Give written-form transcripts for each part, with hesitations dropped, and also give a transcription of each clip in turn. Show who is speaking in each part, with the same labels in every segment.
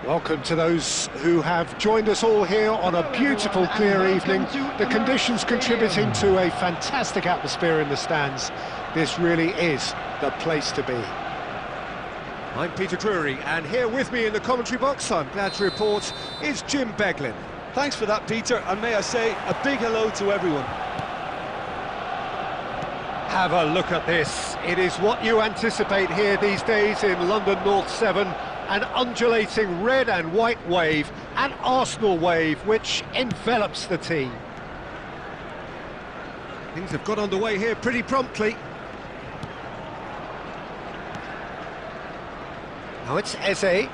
Speaker 1: Welcome to those who have joined us all here on a beautiful, clear evening. The conditions contributing to a fantastic atmosphere in the stands. This really is the place to be. I'm Peter Drury, and here with me in the commentary box, I'm glad to report, is Jim Beglin.
Speaker 2: Thanks for that, Peter, and may I say a big hello to everyone.
Speaker 1: Have a look at this. It is what you anticipate here these days in London North 7. An undulating red and white wave, an Arsenal wave, which envelops the team. Things have got underway here pretty promptly. Now it's Eze.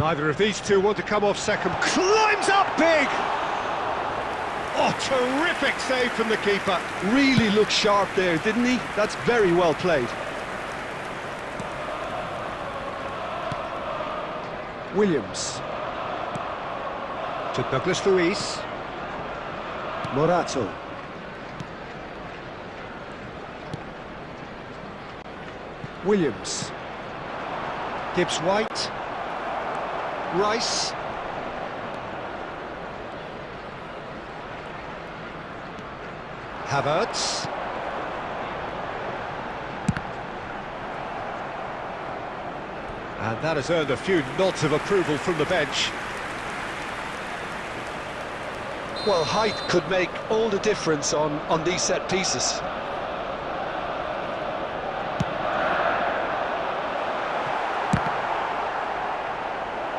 Speaker 1: Neither of these two want to come off second. Climbs up big! Oh, terrific save from the keeper.
Speaker 2: Really looked sharp there, didn't he? That's very well played.
Speaker 1: Williams to Douglas Luiz. Morato. Williams. Gibbs White. Rice. Havertz. And that has earned a few nods of approval from the bench.
Speaker 2: Well, height could make all the difference on these set pieces.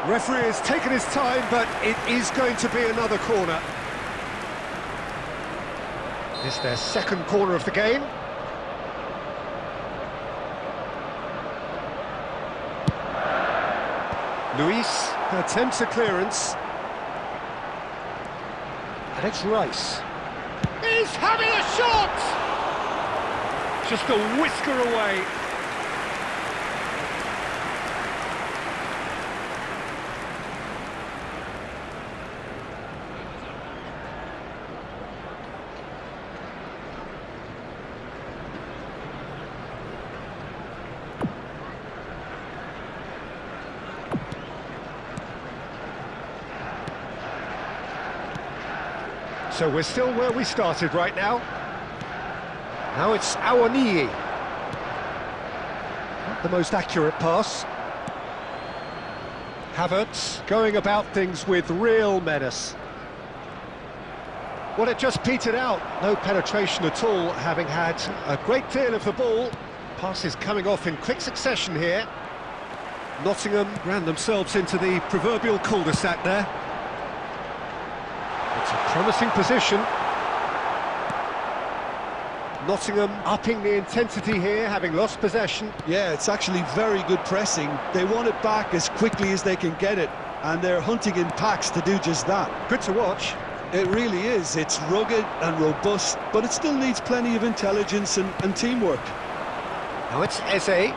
Speaker 1: Referee has taken his time, but it is going to be another corner. This is their second corner of the game. Luis attempts a clearance. And it's Rice. He's having a shot! Just a whisker away. So we're still where we started right now. Now it's Awoniyi. Not the most accurate pass. Havertz going about things with real menace. Well, it just petered out. No penetration at all, having had a great deal of the ball. Passes coming off in quick succession here. Nottingham ran themselves into the proverbial cul-de-sac there. It's a promising position. Nottingham upping the intensity here, having lost possession.
Speaker 2: Yeah, it's actually very good pressing. They want it back as quickly as they can get it, and they're hunting in packs to do just that.
Speaker 1: Good to watch.
Speaker 2: It really is. It's rugged and robust, but it still needs plenty of intelligence and teamwork.
Speaker 1: Now it's Eze.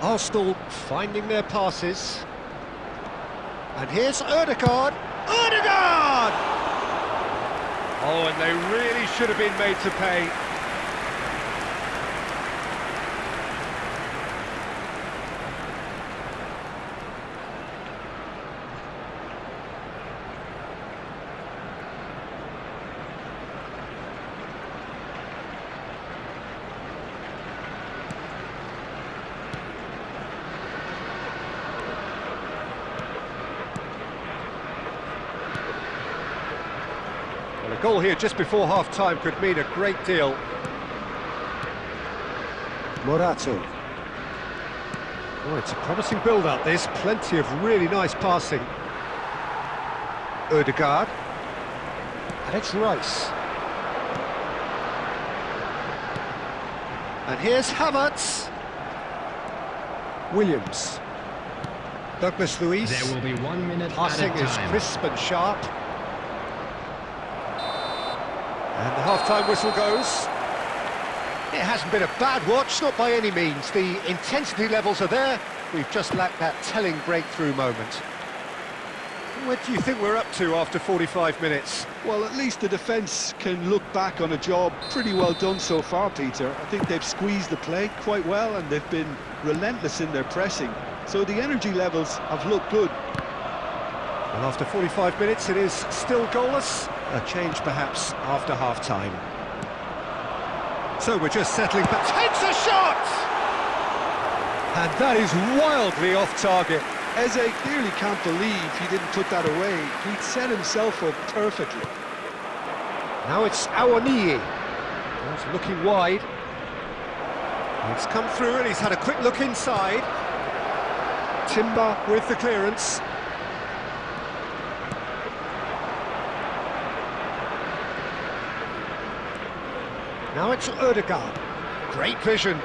Speaker 1: Arsenal finding their passes. And here's Ødegaard. Ødegaard! Oh, and they really should have been made to pay. A goal here just before half-time could mean a great deal. Morato. Oh, it's a promising build-up, this. Plenty of really nice passing. Ødegaard. And it's Rice. And here's Havertz. Williams. Douglas Luiz.
Speaker 3: There will be 1 minute
Speaker 1: Passing
Speaker 3: at a
Speaker 1: is
Speaker 3: time.
Speaker 1: crisp and sharp. And the half-time whistle goes. It hasn't been a bad watch, not by any means. The intensity levels are there. We've just lacked that telling breakthrough moment. What do you think we're up to after 45 minutes?
Speaker 2: Well, at least the defence can look back on a job pretty well done so far, Peter. I think they've squeezed the play quite well and they've been relentless in their pressing. so the energy levels have looked good.
Speaker 1: And after 45 minutes, it is still goalless. A change, perhaps, after half-time. So we're just settling, but takes a shot! And that is wildly off target.
Speaker 2: Eze clearly can't believe he didn't put that away. He'd set himself up perfectly.
Speaker 1: Now it's Awoniyi. He's looking wide. He's come through and he's had a quick look inside. Timber with the clearance. Now it's Ødegaard. Great vision.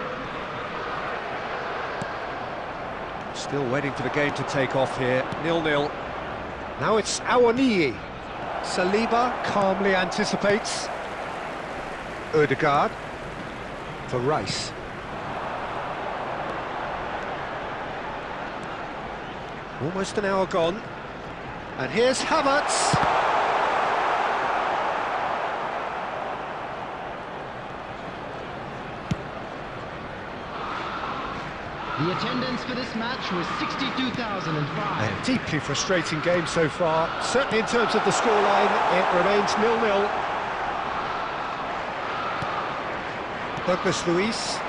Speaker 1: Still waiting for the game to take off here. 0-0. Now it's Awoniyi. Saliba calmly anticipates. Ødegaard for Rice. Almost an hour gone. And here's Havertz.
Speaker 3: The attendance for this match was 62,005.
Speaker 1: A deeply frustrating game so far. Certainly in terms of the scoreline, it remains 0-0. Douglas Luiz.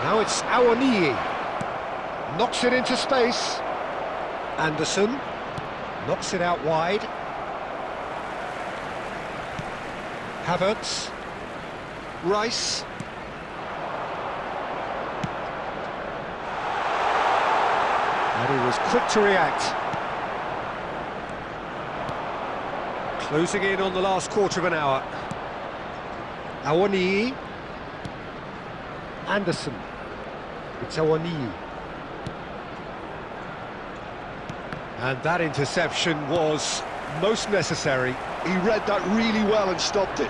Speaker 1: Now it's Awoniyi. Knocks it into space. Anderson. Knocks it out wide. Havertz. Rice. And he was quick to react. Closing in on the last quarter of an hour. Awoniyi. Anderson. It's Awoniyi. And that interception was most necessary.
Speaker 2: He read that really well and stopped it.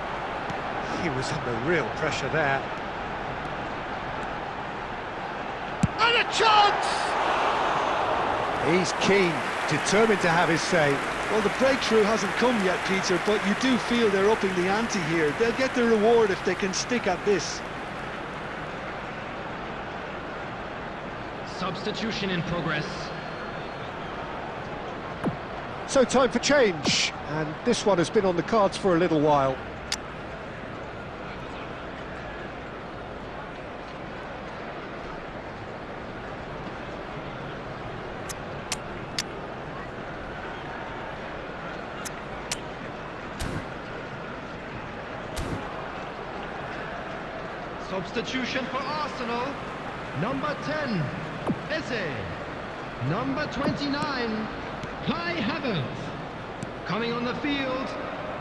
Speaker 1: He was under real pressure there. And a chance! He's keen, determined to have his say.
Speaker 2: Well, the breakthrough hasn't come yet, Peter, but you do feel they're upping the ante here. They'll get the reward if they can stick at this.
Speaker 3: Substitution in progress.
Speaker 1: So time for change, and this one has been on the cards for a little while.
Speaker 3: Substitution for Arsenal. Number 10, Eze. Number 29, Kai Havertz. Coming on the field,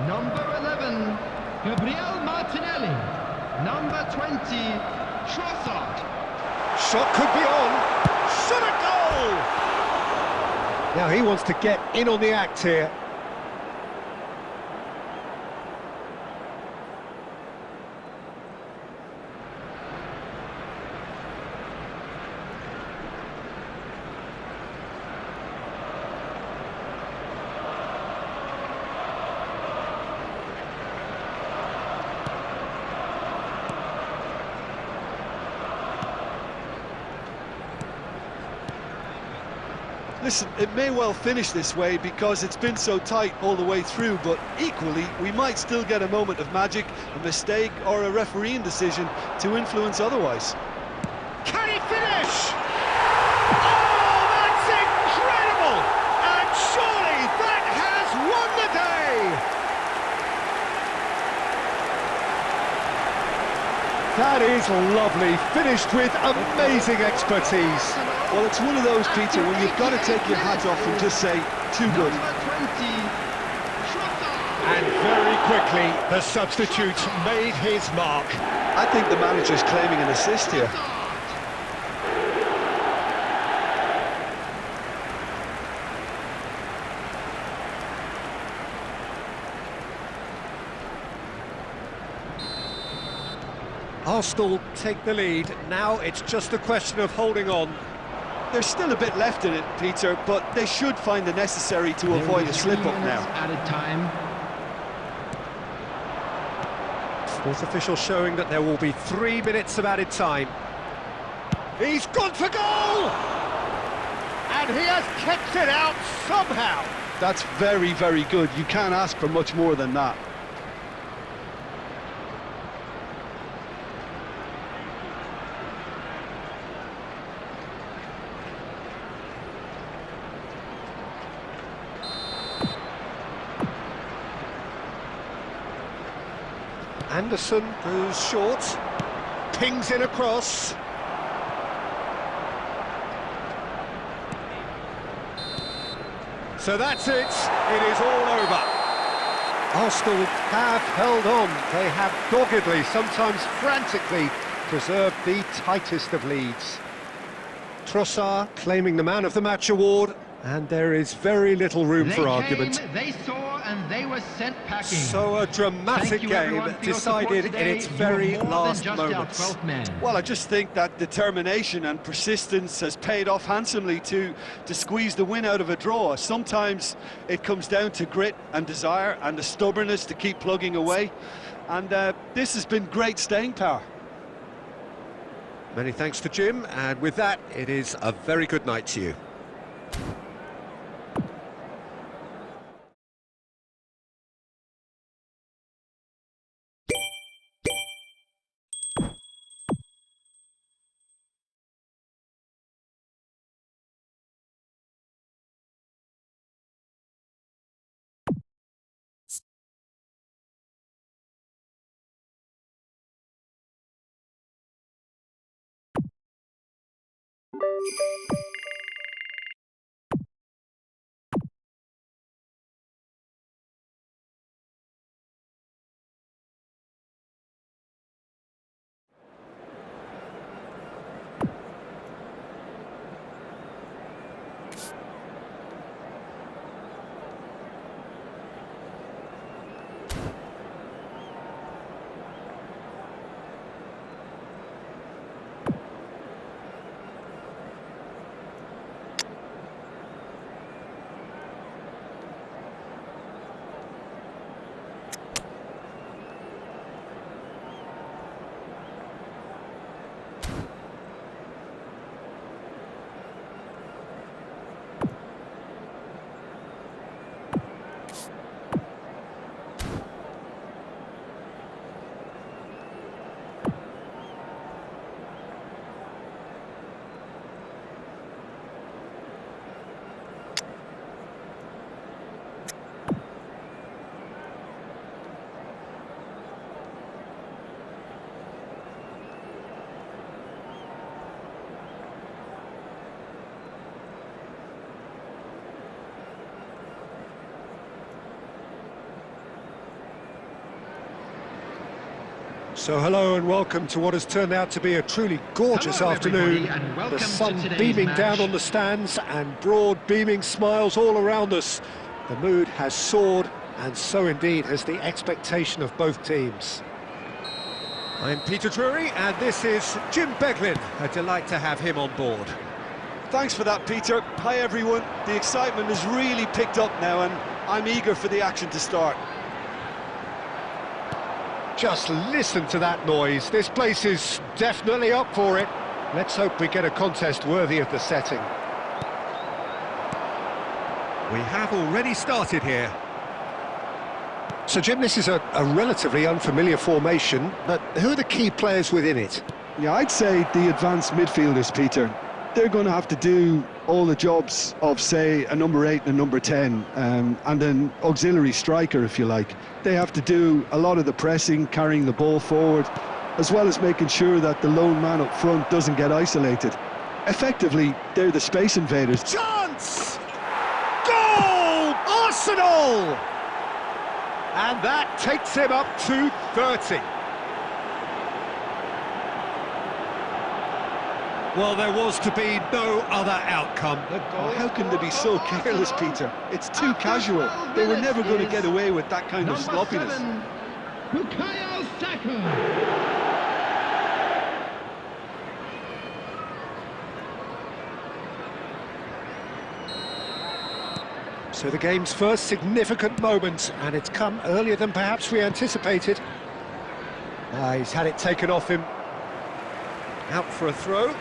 Speaker 3: number 11, Gabriel Martinelli. Number 20, Trossard.
Speaker 1: Shot could be on. Shot a goal! Now he wants to get in on the act here.
Speaker 2: Listen, it may well finish this way because it's been so tight all the way through, but equally, we might still get a moment of magic, a mistake or a refereeing decision to influence otherwise.
Speaker 1: Can he finish? Oh, that's incredible! And surely that has won the day! That is lovely, finished with amazing expertise.
Speaker 2: Well, it's one of those, Peter, when you've got to take your hat off and just say, too good.
Speaker 1: And very quickly, the substitute made his mark.
Speaker 2: I think the manager's claiming an assist here.
Speaker 1: Arsenal take the lead. Now it's just a question of holding on.
Speaker 2: There's still a bit left in it, Peter, but they should find the necessary to avoid a slip-up now.
Speaker 3: Added time.
Speaker 1: Fourth official showing that there will be 3 minutes of added time. He's gone for goal! And he has kept it out somehow.
Speaker 2: That's very, very good. You can't ask for much more than that.
Speaker 1: Anderson, who's short, pings in across. So that's it, it is all over. Arsenal have held on, they have doggedly, sometimes frantically, preserved the tightest of leads. Trossard claiming the Man of the Match award, and there is very little room for argument.
Speaker 3: They saw and they were sent packing.
Speaker 1: So a dramatic game decided in its very last moments.
Speaker 2: Well, I just think that determination and persistence has paid off handsomely to squeeze the win out of a draw. Sometimes it comes down to grit and desire and the stubbornness to keep plugging away. And this has been great staying power.
Speaker 1: Many thanks to Jim, and with that, it is a very good night to you. So hello and welcome to what has turned out to be a truly gorgeous afternoon. The sun beaming down on the stands and broad beaming smiles all around us. The mood has soared, and so indeed has the expectation of both teams. I'm Peter Drury and this is Jim Beglin. A delight to have him on board.
Speaker 2: Thanks for that, Peter. Hi everyone. The excitement has really picked up now and I'm eager for the action to start.
Speaker 1: Just listen to that noise. This place is definitely up for it. Let's hope we get a contest worthy of the setting. We have already started here. So Jim, this is a relatively unfamiliar formation, but who are the key players within it?
Speaker 2: Yeah, I'd say the advanced midfielders, Peter. They're going to have to do all the jobs of, say, a number 8 and a number 10, and an auxiliary striker, if you like. They have to do a lot of the pressing, carrying the ball forward, as well as making sure that the lone man up front doesn't get isolated. Effectively, they're the space invaders.
Speaker 1: Chance! Goal! Arsenal! And that takes him up to 30. Well, there was to be no other outcome.
Speaker 2: How can they be so careless, Peter? It's too casual. They were never going to get away with that kind of sloppiness.
Speaker 3: Bukayo Saka.
Speaker 1: So the game's first significant moment, and it's come earlier than perhaps we anticipated. He's had it taken off him. Out for a throw.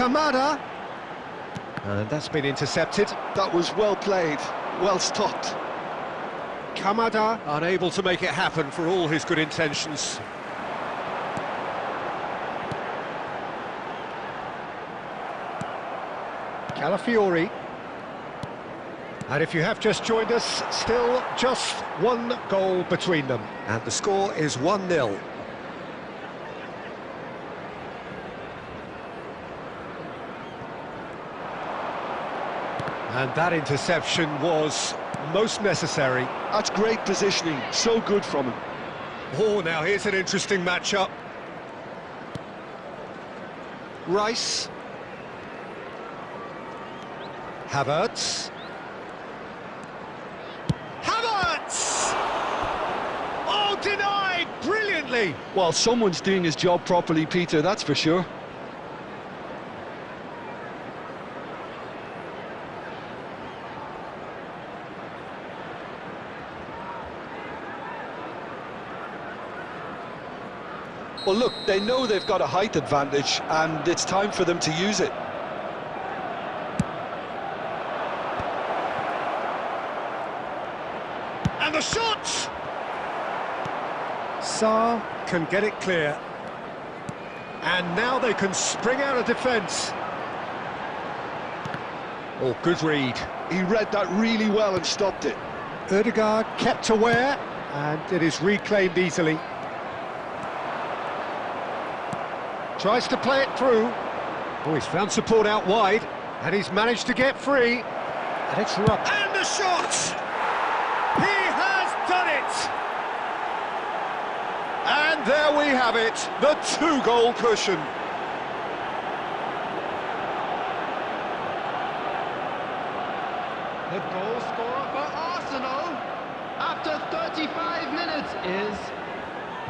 Speaker 1: Kamada. And that's been intercepted.
Speaker 2: That was well played, well stopped.
Speaker 1: Kamada unable to make it happen for all his good intentions. Calafiori. And if you have just joined us, still just one goal between them. And the score is 1-0. And that interception was most necessary.
Speaker 2: That's great positioning, so good from him.
Speaker 1: Oh, now here's an interesting matchup. Rice. Havertz. Havertz! Oh, denied brilliantly!
Speaker 2: Well, someone's doing his job properly, Peter, that's for sure. Well, look, they know they've got a height advantage, and it's time for them to use it.
Speaker 1: And the shot! Sarr can get it clear. And now they can spring out of defence. Oh, good read.
Speaker 2: He read that really well and stopped it.
Speaker 1: Ødegaard kept aware, and it is reclaimed easily. Tries to play it through. Oh, he's found support out wide, and he's managed to get free. And it's rough. And the shot! He has done it! And there we have it, the two-goal cushion.
Speaker 3: The goal scorer for Arsenal after 35 minutes is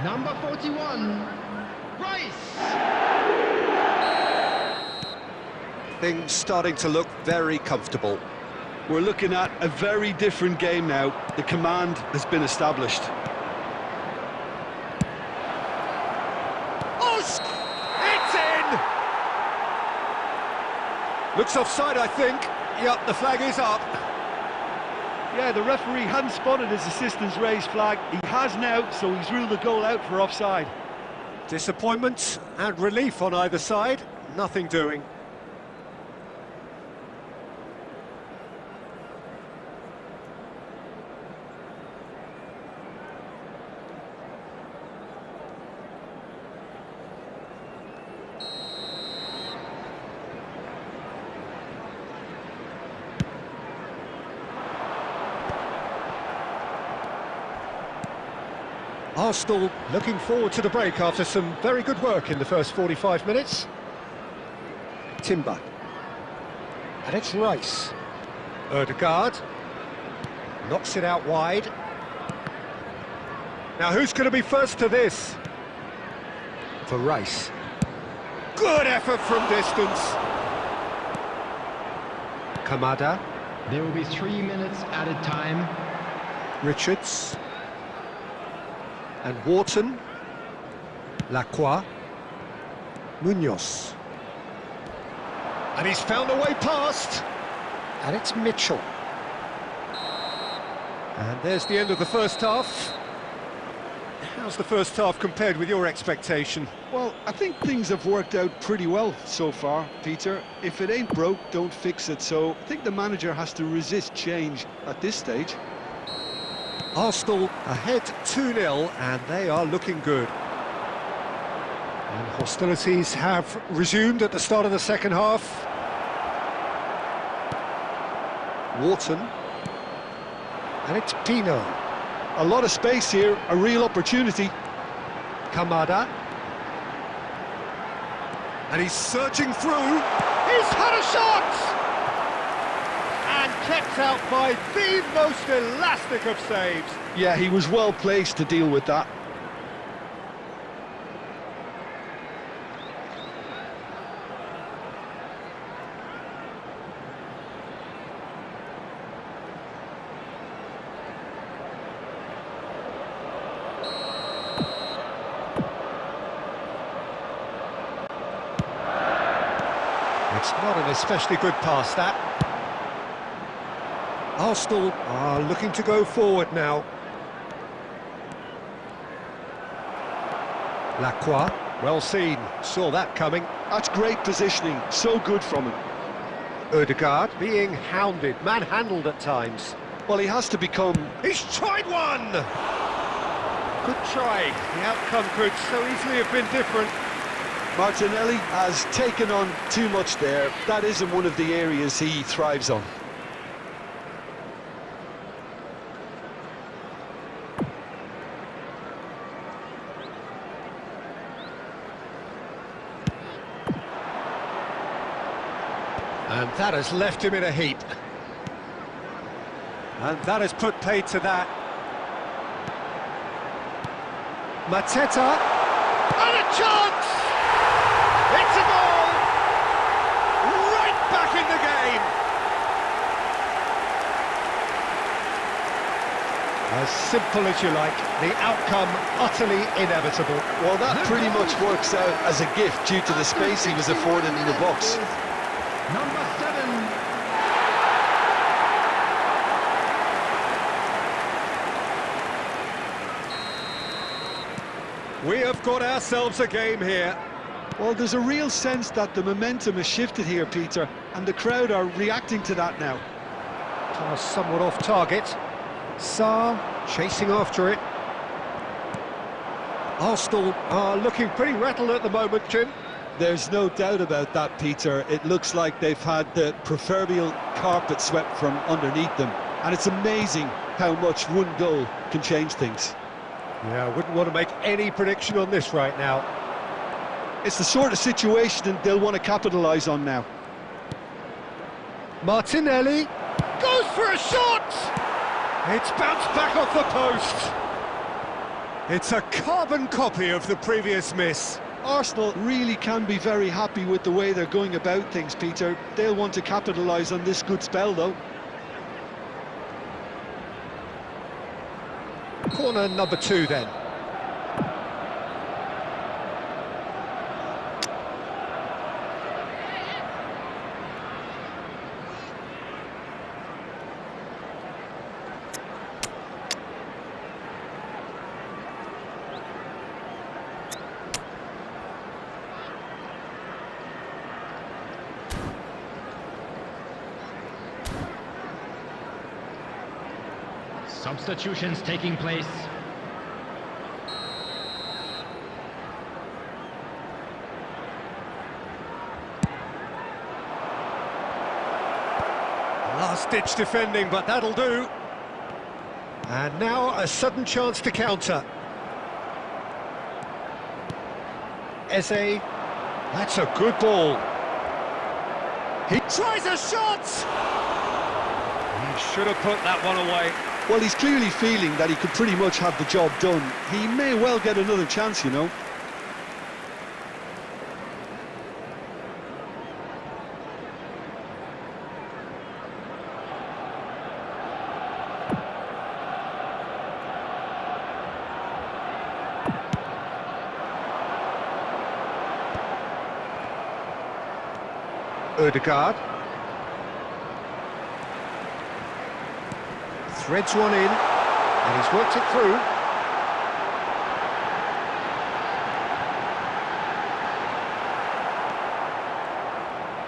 Speaker 3: number 41, Rice.
Speaker 1: Things starting to look very comfortable.
Speaker 2: We're looking at a very different game now. The command has been established.
Speaker 1: Oh, it's in! Looks offside, I think. Yep, the flag is up.
Speaker 2: Yeah, the referee hadn't spotted his assistant's raised flag. He has now, so he's ruled the goal out for offside.
Speaker 1: Disappointment and relief on either side. Nothing doing. Arsenal looking forward to the break after some very good work in the first 45 minutes. Timber. And it's Rice. Ødegaard. Knocks it out wide. Now who's going to be first to this? For Rice. Good effort from distance. Kamada.
Speaker 3: There will be 3 minutes added time.
Speaker 1: Richards. And Wharton, Lacroix, Munoz. And he's found a way past. And it's Mitchell. And there's the end of the first half. How's the first half compared with your expectation?
Speaker 2: Well, I think things have worked out pretty well so far, Peter. If it ain't broke, don't fix it. So I think the manager has to resist change at this stage.
Speaker 1: Arsenal ahead 2-0, and they are looking good. And hostilities have resumed at the start of the second half. Wharton. And it's Pino.
Speaker 2: A lot of space here, a real opportunity.
Speaker 1: Kamada. And he's surging through. He's had a shot! And kept out by the most elastic of saves.
Speaker 2: Yeah, he was well placed to deal with that.
Speaker 1: Not an especially good pass, that. Arsenal are looking to go forward now. Lacroix, well seen, saw that coming.
Speaker 2: That's great positioning, so good from him.
Speaker 1: Odegaard being hounded, manhandled at times.
Speaker 2: Well, he has to become...
Speaker 1: He's tried one! Good try. The outcome could so easily have been different.
Speaker 2: Martinelli has taken on too much there. That isn't one of the areas he thrives on.
Speaker 1: And that has left him in a heap. And that has put paid to that. Mateta. And a chance! It's a goal! Right back in the game! As simple as you like, the outcome utterly inevitable.
Speaker 2: Well, that pretty much works out as a gift due to the space he was afforded in the box.
Speaker 3: Number 7.
Speaker 1: We have got ourselves a game here.
Speaker 2: Well, there's a real sense that the momentum has shifted here, Peter, and the crowd are reacting to that now.
Speaker 1: Pass somewhat off target. Sarr chasing after it. Arsenal are looking pretty rattled at the moment, Jim.
Speaker 2: There's no doubt about that, Peter. It looks like they've had the proverbial carpet swept from underneath them. And it's amazing how much one goal can change things.
Speaker 1: Yeah, I wouldn't want to make any prediction on this right now.
Speaker 2: It's the sort of situation they'll want to capitalise on now.
Speaker 1: Martinelli goes for a shot! It's bounced back off the post. It's a carbon copy of the previous miss.
Speaker 2: Arsenal really can be very happy with the way they're going about things, Peter. They'll want to capitalise on this good spell, though.
Speaker 1: Corner number 2 then.
Speaker 3: Substitutions taking place.
Speaker 1: Last-ditch defending, but that'll do. And now a sudden chance to counter. Eze, that's a good ball. He tries a shot! He should have put that one away.
Speaker 2: Well, he's clearly feeling that he could pretty much have the job done. He may well get another chance, you know.
Speaker 1: Odegaard. Threads one in, and he's worked it through.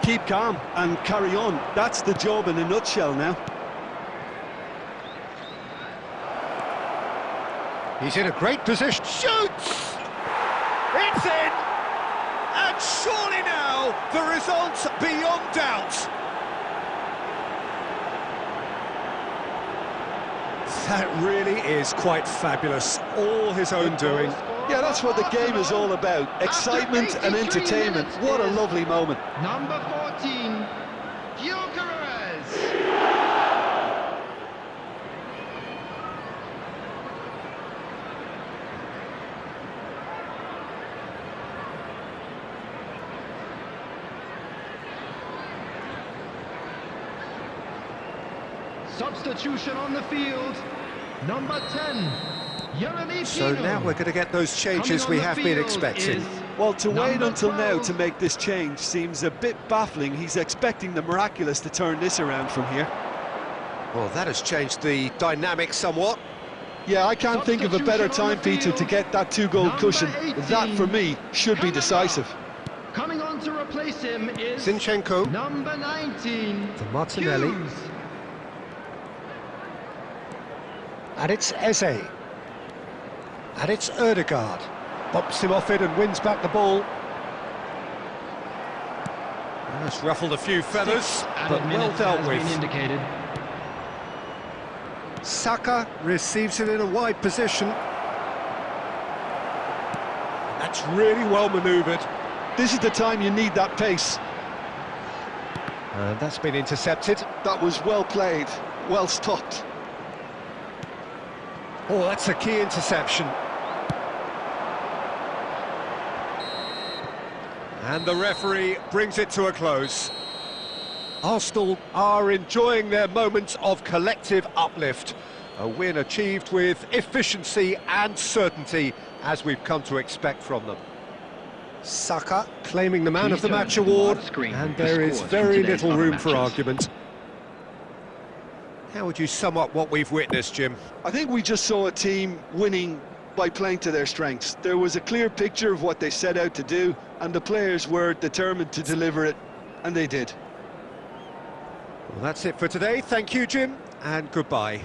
Speaker 2: Keep calm and carry on. That's the job in a nutshell now.
Speaker 1: He's in a great position. Shoots! It's in! And surely now, the result's beyond doubt. That really is quite fabulous. All his own doing.
Speaker 2: Yeah, that's what the game is all about. Excitement and entertainment. What a lovely moment.
Speaker 3: Number 14, Gyökeres. Substitution on the field. Number 10, Jurney.
Speaker 1: So now we're going to get those changes we have been expecting.
Speaker 2: Well, to wait
Speaker 3: Number
Speaker 2: until now
Speaker 3: 12.
Speaker 2: to make this change seems a bit baffling. He's expecting the miraculous to turn this around from here.
Speaker 1: Well, that has changed the dynamic somewhat.
Speaker 2: Yeah, I can't think of a better time, Peter, to get that two-goal
Speaker 3: Number
Speaker 2: cushion. That,
Speaker 3: 18.
Speaker 2: for me, should be
Speaker 3: Kamara.
Speaker 2: decisive.
Speaker 3: Coming on to replace him is
Speaker 1: Zinchenko.
Speaker 3: number 19.
Speaker 1: To Martinelli.
Speaker 3: Hughes.
Speaker 1: And it's Eze. And it's Ødegaard. Bumps him off it and wins back the ball. That's ruffled a few feathers, but
Speaker 3: Added
Speaker 1: well
Speaker 3: minutes
Speaker 1: dealt
Speaker 3: has
Speaker 1: with.
Speaker 3: been indicated.
Speaker 1: Saka receives it in a wide position. That's really well manoeuvred.
Speaker 2: This is the time you need that pace.
Speaker 1: And that's been intercepted.
Speaker 2: That was well played, well stopped.
Speaker 1: Oh, that's a key interception. And the referee brings it to a close. Arsenal are enjoying their moments of collective uplift. A win achieved with efficiency and certainty, as we've come to expect from them. Saka claiming the Man of the Match award, and there is very little room for argument. How would you sum up what we've witnessed, Jim?
Speaker 2: I think we just saw a team winning by playing to their strengths. There was a clear picture of what they set out to do, and the players were determined to deliver it, and they did.
Speaker 1: Well, that's it for today. Thank you, Jim, and goodbye.